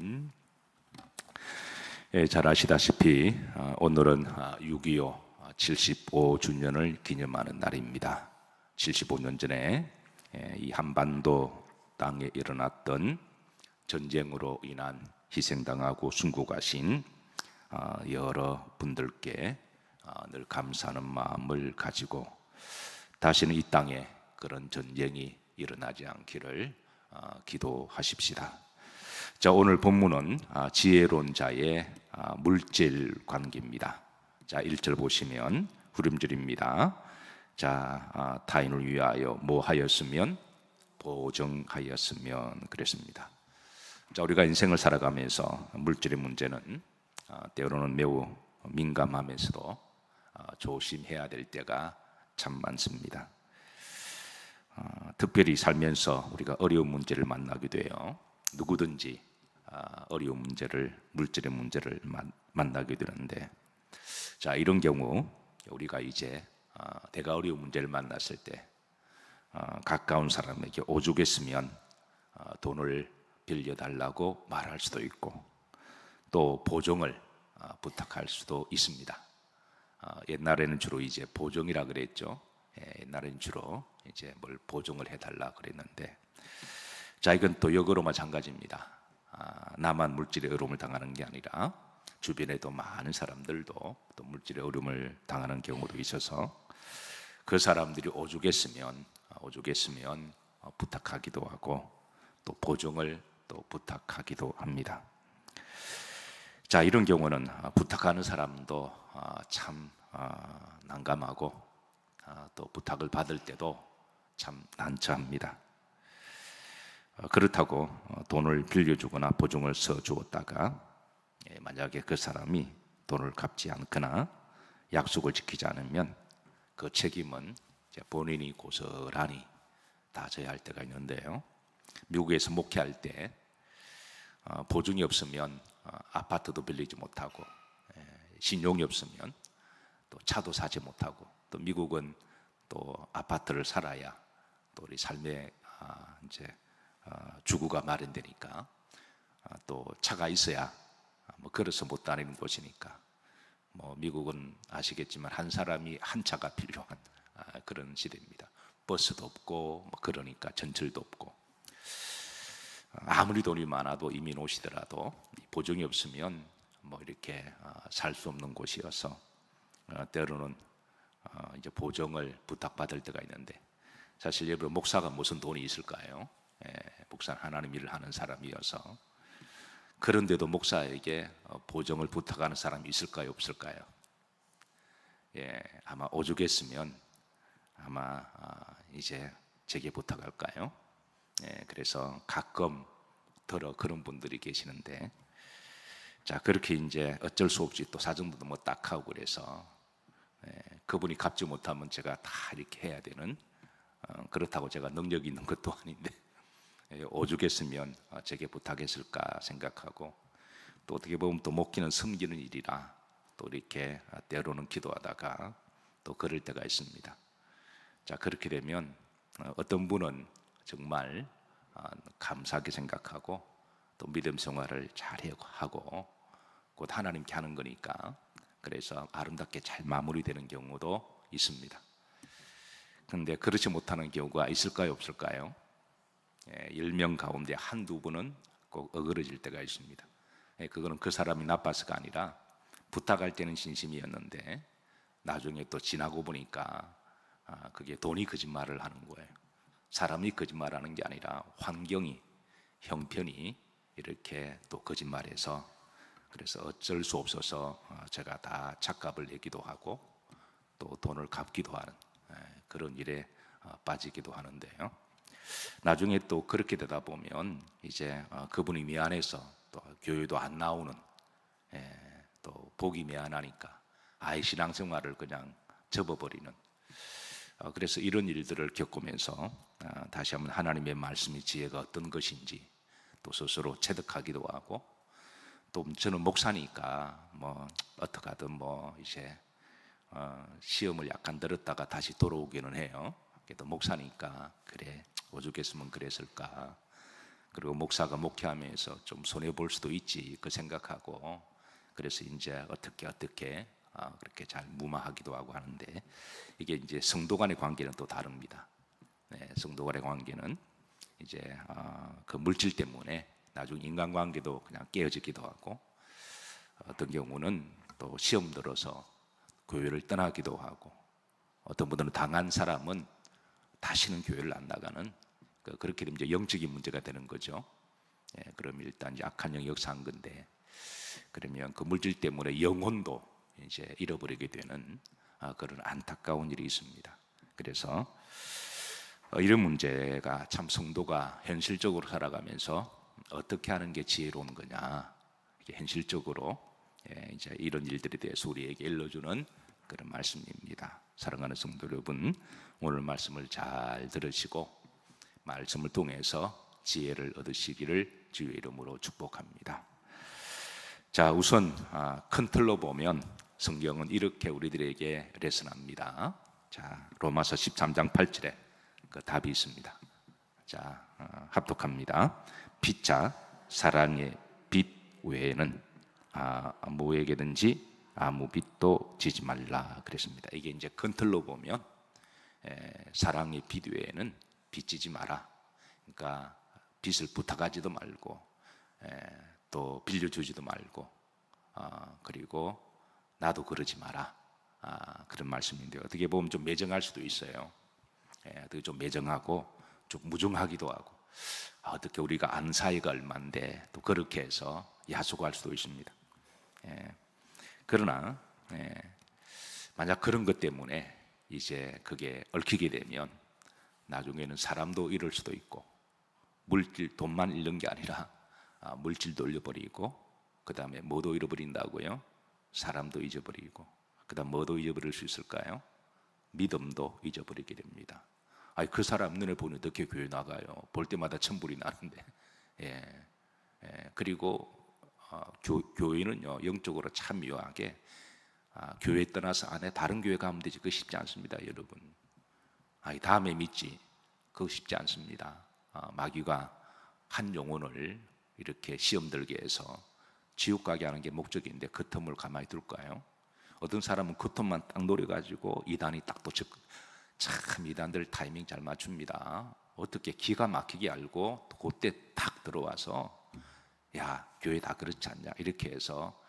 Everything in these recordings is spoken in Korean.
여러분, 잘 아시다시피 오늘은 6.25 75주년을 기념하는 날입니다. 75년 전에 이 한반도 땅에 일어났던 전쟁으로 인한 희생당하고 순국하신 여러 분들께 늘 감사하는 마음을 가지고 다시는 이 땅에 그런 전쟁이 일어나지 않기를 기도하십시다. 자, 오늘 본문은 지혜로운 자의 물질 관계입니다. 자, 1절 보시면 후렴절입니다. 자, 타인을 위하여 뭐 하였으면 보정하였으면 그랬습니다. 자, 우리가 인생을 살아가면서 물질의 문제는 때로는 매우 민감하면서도 조심해야 될 때가 참 많습니다. 특별히 살면서 우리가 어려운 문제를 만나게 돼요. 누구든지 어려운 문제를, 물질의 문제를 만나게 되는데, 자, 이런 경우 우리가 이제 내가 어려운 문제를 만났을 때 가까운 사람에게 오죽했으면 돈을 빌려달라고 말할 수도 있고, 또 보정을 부탁할 수도 있습니다. 옛날에는 주로 이제 보정이라 그랬죠. 옛날에는 주로 이제 뭘 보정을 해달라 그랬는데, 자, 이건 또 역으로 마찬가지입니다. 나만 물질의 어려움을 당하는 게 아니라 주변에도 많은 사람들도 또 물질의 어려움을 당하는 경우도 있어서 그 사람들이 오죽했으면 부탁하기도 하고 또 보정을 또 부탁하기도 합니다. 자, 이런 경우는 부탁하는 사람도 참 난감하고 또 부탁을 받을 때도 참 난처합니다. 그렇다고 돈을 빌려주거나 보증을 써주었다가 만약에 그 사람이 돈을 갚지 않거나 약속을 지키지 않으면 그 책임은 본인이 고스란히 다 져야 할 때가 있는데요. 미국에서 목회할 때 보증이 없으면 아파트도 빌리지 못하고, 신용이 없으면 또 차도 사지 못하고, 또 미국은 또 아파트를 살아야 또 우리 삶의 이제 주거가 마련되니까, 또 차가 있어야 뭐 걸어서 못 다니는 곳이니까, 뭐 미국은 아시겠지만 한 사람이 한 차가 필요한 그런 시대입니다. 버스도 없고 뭐 그러니까 전철도 없고, 아무리 돈이 많아도 이민 오시더라도 보증이 없으면 뭐 이렇게 살 수 없는 곳이어서 때로는 이제 보정을 부탁받을 때가 있는데, 사실 여러분, 목사가 무슨 돈이 있을까요? 목사는 하나님 일을 하는 사람이어서. 그런데도 목사에게 보정을 부탁하는 사람이 있을까요, 없을까요? 아마 오죽했으면 아마 이제 제게 부탁할까요? 그래서 가끔 그런 분들이 계시는데, 자, 그렇게 이제 어쩔 수 없이 또 사정도 뭐 딱 하고 그래서 그분이 갚지 못하면 제가 다 이렇게 해야 되는, 그렇다고 제가 능력이 있는 것도 아닌데 오죽했으면 제게 부탁했을까 생각하고, 또 어떻게 보면 또 목회는 섬기는 일이라 또 이렇게 때로는 기도하다가 또 그럴 때가 있습니다. 자, 그렇게 되면 어떤 분은 정말 감사하게 생각하고 또 믿음 생활을 잘 하고 곧 하나님께 하는 거니까 그래서 아름답게 잘 마무리되는 경우도 있습니다. 그런데 그렇지 못하는 경우가 있을까요, 없을까요? 10명 가운데 한두 분은 꼭 어그러질 때가 있습니다. 그거는 그 사람이 나빠서가 아니라 부탁할 때는 진심이었는데 나중에 또 지나고 보니까 그게 돈이 거짓말을 하는 거예요. 사람이 거짓말하는 게 아니라 환경이, 형편이 이렇게 또 거짓말해서, 그래서 어쩔 수 없어서 제가 다 죗값을 내기도 하고 또 돈을 갚기도 하는 그런 일에 빠지기도 하는데요. 나중에 또 그렇게 되다 보면 이제 그분이 미안해서 또 교회도 안 나오는, 또 복이 미안하니까 아예 신앙생활을 그냥 접어버리는, 그래서 이런 일들을 겪으면서 다시 한번 하나님의 말씀의 지혜가 어떤 것인지 또 스스로 체득하기도 하고, 또 저는 목사니까 뭐 어떻게 하든 뭐 이제 시험을 약간 들었다가 다시 돌아오기는 해요. 그래도 목사니까 그래 오죽했으면 그랬을까 그리고 목사가 목회하면서 좀 손해 볼 수도 있지 그 생각하고, 그래서 이제 어떻게 그렇게 잘 무마하기도 하고 하는데, 이게 이제 성도 간의 관계는 또 다릅니다. 성도 간의 관계는 이제 그 물질 때문에 나중 인간관계도 그냥 깨어지기도 하고, 어떤 경우는 또 시험 들어서 교회를 떠나기도 하고, 어떤 분들은 당한 사람은 다시는 교회를 안 나가는, 그렇게 되면 이제 영적인 문제가 되는 거죠. 그럼 일단 약한 영이 역사한 건데, 그러면 그 물질 때문에 영혼도 이제 잃어버리게 되는 그런 안타까운 일이 있습니다. 그래서 이런 문제가 참 성도가 현실적으로 살아가면서 어떻게 하는 게 지혜로운 거냐, 이게 현실적으로 이제 이런 일들에 대해서 우리에게 일러주는 그런 말씀입니다. 사랑하는 성도 여러분, 오늘 말씀을 잘 들으시고 말씀을 통해서 지혜를 얻으시기를 주의 이름으로 축복합니다. 자, 우선 큰 틀로 보면 성경은 이렇게 우리들에게 레슨합니다. 자, 로마서 13장 8절에 그 답이 있습니다. 자, 합독합니다. 피차 사랑의 빚 외에는 아무에게든지 아무 빚도 지지 말라 그랬습니다. 이게 이제 큰 틀로 보면 사랑의 빚 외에는 빚 지지 마라. 그러니까 빚을 부탁하지도 말고 또 빌려주지도 말고, 그리고 나도 그러지 마라. 그런 말씀인데, 어떻게 보면 좀 매정할 수도 있어요. 어떻게 좀 매정하고 좀 무정하기도 하고, 어떻게 우리가 아는 사이가 얼만데 또 그렇게 해서 야속할 수도 있습니다. 그러나 만약 그런 것 때문에 이제 그게 얽히게 되면 나중에는 사람도 잃을 수도 있고, 물질, 돈만 잃는 게 아니라 물질도 잃어버리고, 그 다음에 뭐도 잃어버린다고요? 사람도 잊어버리고, 그 다음 뭐도 잊어버릴 수 있을까요? 믿음도 잊어버리게 됩니다. 그 사람 눈에 보니 어떻게 교회 나가요? 볼 때마다 천불이 나는데. 그리고 교회는요, 영적으로 참 묘하게 교회 떠나서 안에 다른 교회 가면 되지, 그거 쉽지 않습니다, 여러분. 다음에 믿지, 그거 쉽지 않습니다. 마귀가 한 영혼을 이렇게 시험 들게 해서 지옥 가게 하는 게 목적인데 그 틈을 가만히 둘까요? 어떤 사람은 그 틈만 딱 노려가지고 이단이 딱 도착. 참 이단들 타이밍 잘 맞춥니다. 어떻게 기가 막히게 알고 그때 탁 들어와서 야, 교회 다 그렇지 않냐 이렇게 해서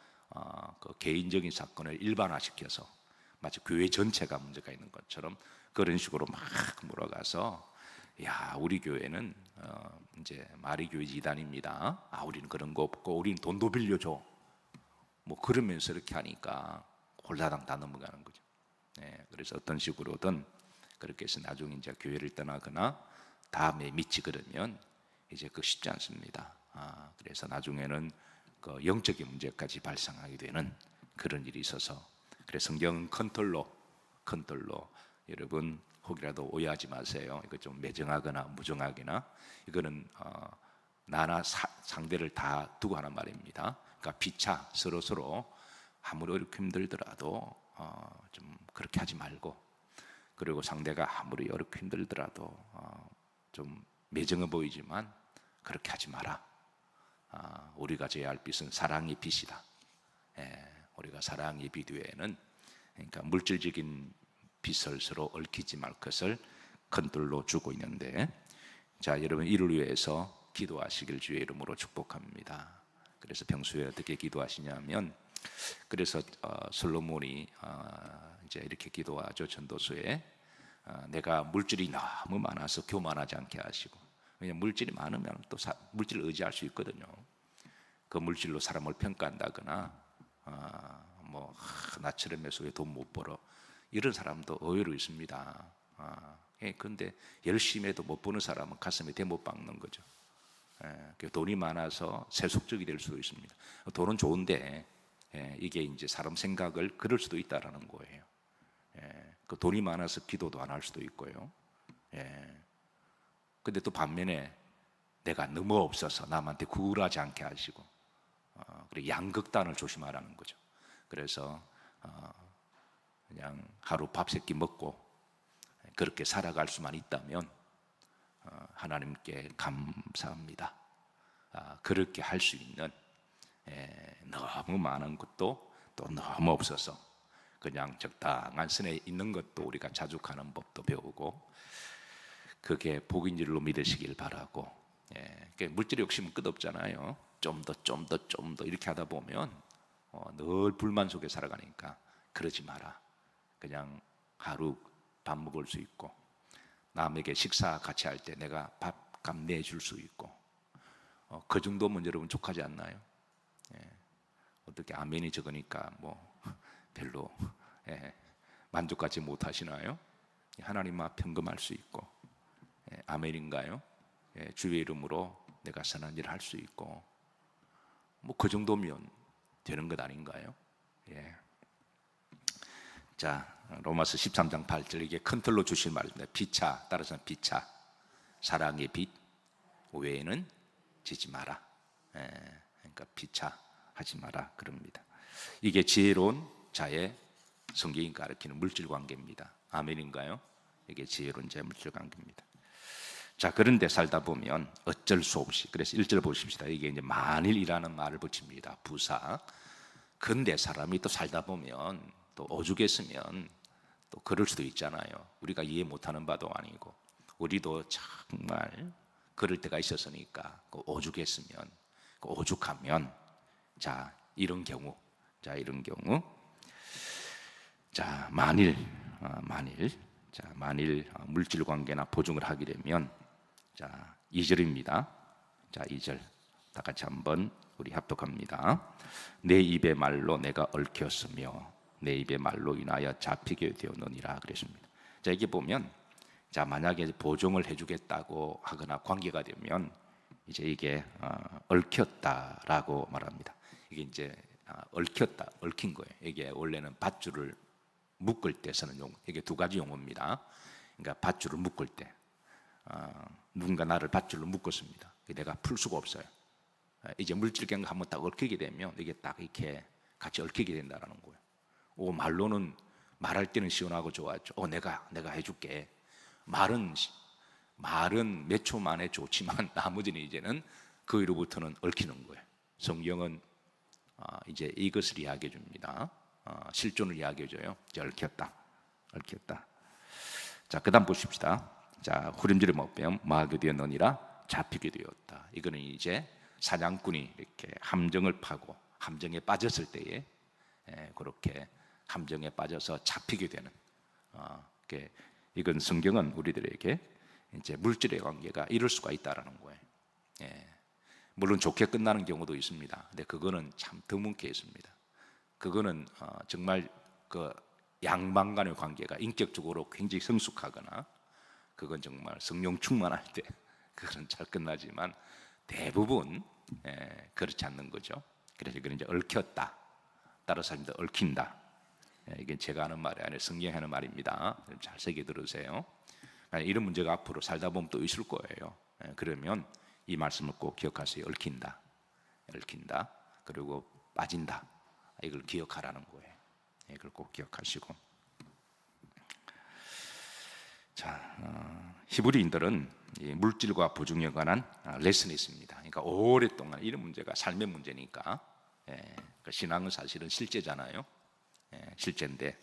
그 개인적인 사건을 일반화시켜서 마치 교회 전체가 문제가 있는 것처럼 그런 식으로 막 몰아가서, 야, 우리 교회는 이제 마리교회 이단입니다. 우리는 그런 거 없고 우리는 돈도 빌려줘. 뭐 그러면서 이렇게 하니까 홀라당 다 넘어가는 거죠. 그래서 어떤 식으로든 그렇게 해서 나중에 이제 교회를 떠나거나 다음에 믿지 그러면 이제 그 쉽지 않습니다. 그래서 나중에는 그 영적인 문제까지 발생하게 되는 그런 일이 있어서, 그래서 성경은 큰 틀로 여러분 혹이라도 오해하지 마세요. 이거 좀 매정하거나 무정하거나, 이거는 나나 상대를 다 두고 하는 말입니다. 그러니까 피차 서로 아무리 어렵게 힘들더라도 좀 그렇게 하지 말고, 그리고 상대가 아무리 어렵게 힘들더라도 좀 매정해 보이지만 그렇게 하지 마라. 우리가 져야 할 빚은 사랑의 빚이다. 우리가 사랑의 빚 외에는, 그러니까 물질적인 빚을 서로 얽히지 말 것을 큰들로 주고 있는데, 자, 여러분 이를 위해서 기도하시길 주의 이름으로 축복합니다. 그래서 평소에 어떻게 기도하시냐면, 그래서 솔로몬이 이제 이렇게 기도하죠. 전도서에 내가 물질이 너무 많아서 교만하지 않게 하시고, 왜냐하면 물질이 많으면 또 물질을 의지할 수 있거든요. 그 물질로 사람을 평가한다거나 뭐 나처럼 매수에 돈 못 벌어 이런 사람도 의외로 있습니다. 그런데 열심히 해도 못 버는 사람은 가슴에 대못 박는 거죠. 돈이 많아서 세속적이 될 수도 있습니다. 돈은 좋은데 이게 이제 사람 생각을 그럴 수도 있다라는 거예요. 그 돈이 많아서 기도도 안 할 수도 있고요. 근데 또 반면에 내가 너무 없어서 남한테 구걸하지 않게 하시고, 그리고 양극단을 조심하라는 거죠. 그래서 그냥 하루 밥 세 끼 먹고 그렇게 살아갈 수만 있다면 하나님께 감사합니다. 그렇게 할 수 있는 너무 많은 것도 또 너무 없어서 그냥 적당한 선에 있는 것도 우리가 자족하는 법도 배우고 그게 복인 줄로 믿으시길 바라고. 물질의 욕심은 끝없잖아요. 좀 더 이렇게 하다 보면 늘 불만 속에 살아가니까 그러지 마라. 그냥 하루 밥 먹을 수 있고 남에게 식사 같이 할 때 내가 밥값 내줄 수 있고 그 정도면 여러분 족하지 않나요? 어떻게 아멘이 적으니까 뭐 별로 만족하지 못하시나요? 하나님 앞 평금할 수 있고 아멘인가요? 주의 이름으로 내가 선한 일을 할 수 있고 뭐 그 정도면 되는 것 아닌가요? 자, 로마서 13장 8절 이게 큰 틀로 주신 말입니다. 피차, 따라서 피차, 사랑의 빛 외에는 지지 마라. 그러니까 피차 하지 마라 그럽니다. 이게 지혜로운 자의 성경이 가르치는 물질 관계입니다. 아멘인가요? 이게 지혜로운 자의 물질 관계입니다. 자, 그런데 살다 보면 어쩔 수 없이, 그래서 1절 보십시다. 이게 이제 만일이라는 말을 붙입니다. 부사. 근데 사람이 또 살다 보면 또 오죽했으면 또 그럴 수도 있잖아요. 우리가 이해 못하는 바도 아니고 우리도 정말 그럴 때가 있었으니까 오죽했으면, 오죽하면, 자 이런 경우, 자 만일 물질 관계나 보증을 하게 되면, 자 2절입니다. 자 2절 다 같이 한번 우리 합독합니다. 내 입의 말로 내가 얽혔으며 내 입의 말로 인하여 잡히게 되었느니라 그랬습니다. 자 이게 보면, 자 만약에 보증을 해주겠다고 하거나 관계가 되면 이제 이게 얽혔다라고 말합니다. 이게 이제 얽혔다, 얽힌 거예요. 이게 원래는 밧줄을 묶을 때 쓰는 용어. 이게 두 가지 용어입니다. 그러니까 밧줄을 묶을 때 누군가 나를 밧줄로 묶었습니다. 내가 풀 수가 없어요. 이제 물질경과 한번 딱 얽히게 되면 이게 딱 이렇게 같이 얽히게 된다는 거예요. 말로는 말할 때는 시원하고 좋았죠. 내가 해줄게. 말은 몇 초 만에 좋지만 나머지는 이제는 그 위로부터는 얽히는 거예요. 성경은 이제 이것을 이야기해 줍니다. 실존을 이야기해 줘요. 얽혔다. 자, 그다음 보십시다. 자, 후림질에 못 배움 마하게 되었느니라 잡히게 되었다. 이거는 이제 사냥꾼이 이렇게 함정을 파고 함정에 빠졌을 때에 그렇게 함정에 빠져서 잡히게 되는, 이건 성경은 우리들에게 이제 물질의 관계가 이럴 수가 있다라는 거예요. 물론 좋게 끝나는 경우도 있습니다. 근데 그거는 참 드문게 있습니다. 그거는 정말 그 양방 간의 관계가 인격적으로 굉장히 성숙하거나 그건 정말 성령 충만할 때 그건 잘 끝나지만 대부분 그렇지 않는 거죠. 그래서 이건 이제 얽혔다. 따라서 합니다. 얽힌다. 이게 제가 하는 말이 아니라 성경이 하는 말입니다. 잘 새겨 들으세요. 이런 문제가 앞으로 살다 보면 또 있을 거예요. 그러면 이 말씀을 꼭 기억하세요. 얽힌다. 그리고 빠진다. 이걸 기억하라는 거예요. 이걸 꼭 기억하시고. 자, 히브리인들은 이 물질과 보증에 관한 레슨이 있습니다. 그러니까 오랫동안 이런 문제가 삶의 문제니까, 그 신앙은 사실은 실제잖아요. 실제인데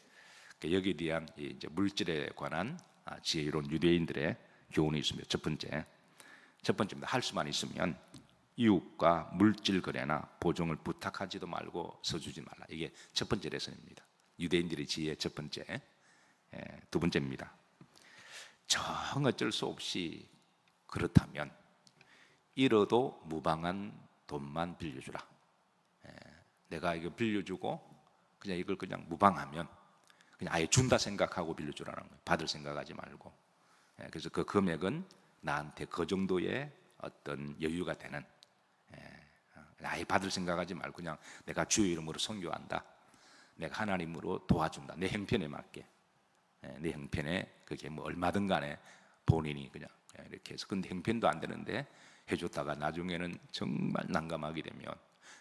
여기에 대한 이제 물질에 관한 지혜로운 유대인들의 교훈이 있습니다. 첫 번째입니다. 할 수만 있으면 이웃과 물질 거래나 보증을 부탁하지도 말고 서주지 말라. 이게 첫 번째 레슨입니다. 유대인들의 지혜의 첫 번째. 두 번째입니다. 정 어쩔 수 없이 그렇다면 잃어도 무방한 돈만 빌려주라. 내가 이거 빌려주고 그냥 이걸 그냥 무방하면 그냥 아예 준다 생각하고 빌려주라는 거예요. 받을 생각하지 말고. 그래서 그 금액은 나한테 그 정도의 어떤 여유가 되는, 아예 받을 생각하지 말고 그냥 내가 주의 이름으로 선교한다. 내가 하나님으로 도와준다. 내 형편에 맞게. 내 형편에 그게 뭐 얼마든 간에 본인이 그냥 이렇게 해서, 근데 형편도 안 되는데 해줬다가 나중에는 정말 난감하게 되면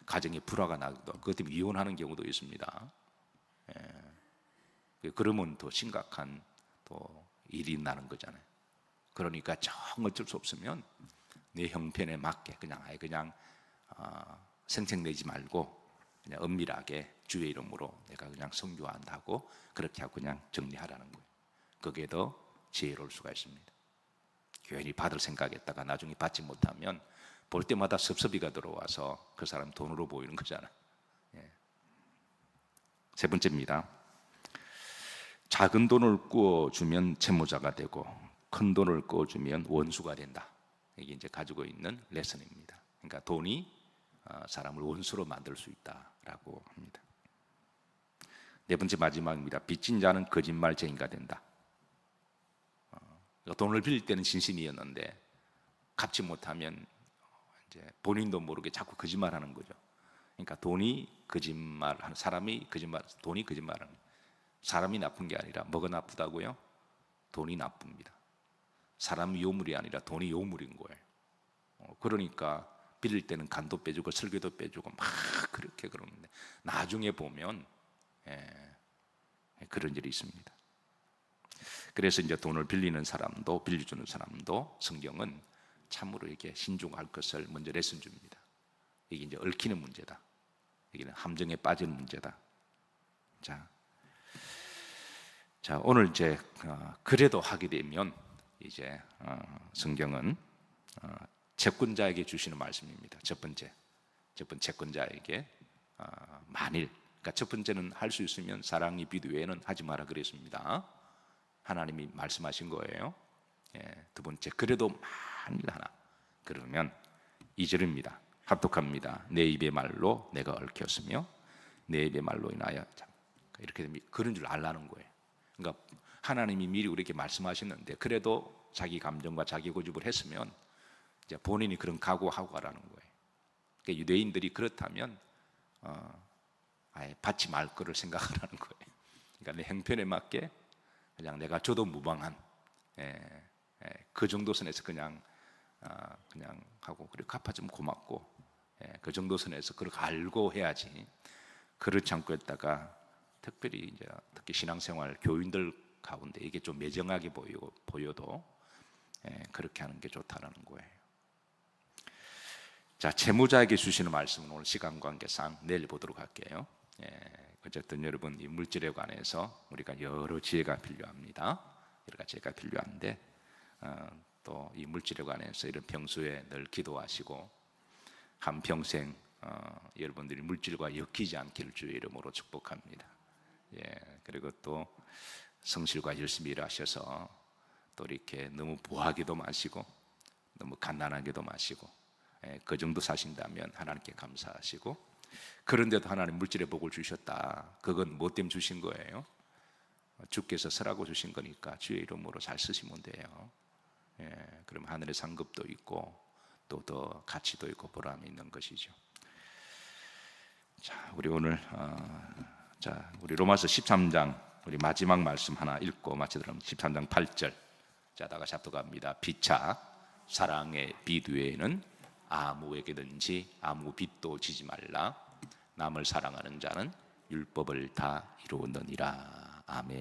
가정에 불화가 나기도, 그것 때문에 이혼하는 경우도 있습니다. 그러면 더 심각한 또 일이 나는 거잖아요. 그러니까 정 어쩔 수 없으면 내 형편에 맞게 그냥 아예 그냥 생색내지 말고 그냥 은밀하게 주의 이름으로 내가 그냥 선교한다고 그렇게 하고 그냥 정리하라는 거예요. 그게 더 지혜로울 수가 있습니다. 괜히 받을 생각했다가 나중에 받지 못하면 볼 때마다 섭섭이가 들어와서 그 사람 돈으로 보이는 거잖아요. 세 번째입니다. 작은 돈을 꾸어주면 채무자가 되고 큰 돈을 꾸어주면 원수가 된다. 이게 이제 가지고 있는 레슨입니다. 그러니까 돈이 사람을 원수로 만들 수 있다라고 합니다. 네 번째 마지막입니다. 빚진 자는 거짓말쟁이가 된다. 돈을 빌릴 때는 진심이었는데 갚지 못하면 이제 본인도 모르게 자꾸 거짓말하는 거죠. 그러니까 돈이 거짓말하는 사람이 돈이 거짓말하는 사람이 나쁜 게 아니라 뭐가 나쁘다고요? 돈이 나쁩니다. 사람이 요물이 아니라 돈이 요물인 거예요. 그러니까 빌릴 때는 간도 빼주고 설교도 빼주고 막 그렇게 그러는데 나중에 보면 그런 일이 있습니다. 그래서 이제 돈을 빌리는 사람도 빌려주는 사람도 성경은 참으로 이렇게 신중할 것을 먼저 레슨 줍니다. 이게 이제 얽히는 문제다. 이게는 함정에 빠지는 문제다. 자 오늘 이제 그래도 하게 되면 이제 성경은 채권자에게 주시는 말씀입니다. 첫 번째 채권자에게 만일 그러니까 첫 번째는 할 수 있으면 사랑이 빚 외에는 하지 마라 그랬습니다. 하나님이 말씀하신 거예요. 두 번째 그래도 만일 하나 그러면 2절입니다. 합독합니다. 내 입의 말로 내가 얽혔으며 내 입의 말로 인하여 이렇게 되면 그런 줄 알라는 거예요. 그러니까 하나님이 미리 우리에게 말씀하셨는데 그래도 자기 감정과 자기 고집을 했으면 이제 본인이 그런 각오하고 가라는 거예요. 그러니까 유대인들이 그렇다면 아예 받지 말 거를 생각하라는 거예요. 그러니까 내 형편에 맞게 그냥 내가 줘도 무방한 그 정도 선에서 그냥 하고 그리고 갚아주면 고맙고 그 정도 선에서 그렇게 알고 해야지. 그렇지 않고 했다가 특별히 이제 특히 신앙생활 교인들 가운데 이게 좀 매정하게 보여도 그렇게 하는 게 좋다라는 거예요. 자, 채무자에게 주시는 말씀은 오늘 시간 관계상 내일 보도록 할게요. 어쨌든 여러분 이 물질에 관해서 우리가 여러 지혜가 필요합니다. 여러 가지 지혜가 필요한데 또 이 물질에 관해서 이런 평소에 늘 기도하시고 한평생 여러분들이 물질과 엮이지 않기를 주의 이름으로 축복합니다. 그리고 또 성실과 열심히 일하셔서 또 이렇게 너무 부하게도 마시고 너무 갓난하게도 마시고 그 정도 사신다면 하나님께 감사하시고 그런데도 하나님 물질의 복을 주셨다. 그건 뭐 때문에 주신 거예요? 주께서 쓰라고 주신 거니까 주의 이름으로 잘 쓰시면 돼요. 그럼 하늘의 상급도 있고 또 더 가치도 있고 보람이 있는 것이죠. 자, 우리 오늘 우리 로마서 13장 우리 마지막 말씀 하나 읽고 마치도록 합니다. 13장 8절. 자, 다 같이 합독합니다. 피차 사랑의 빚 외에는 아무에게든지 아무 빚도 지지 말라. 남을 사랑하는 자는 율법을 다 이루었느니라. 아멘.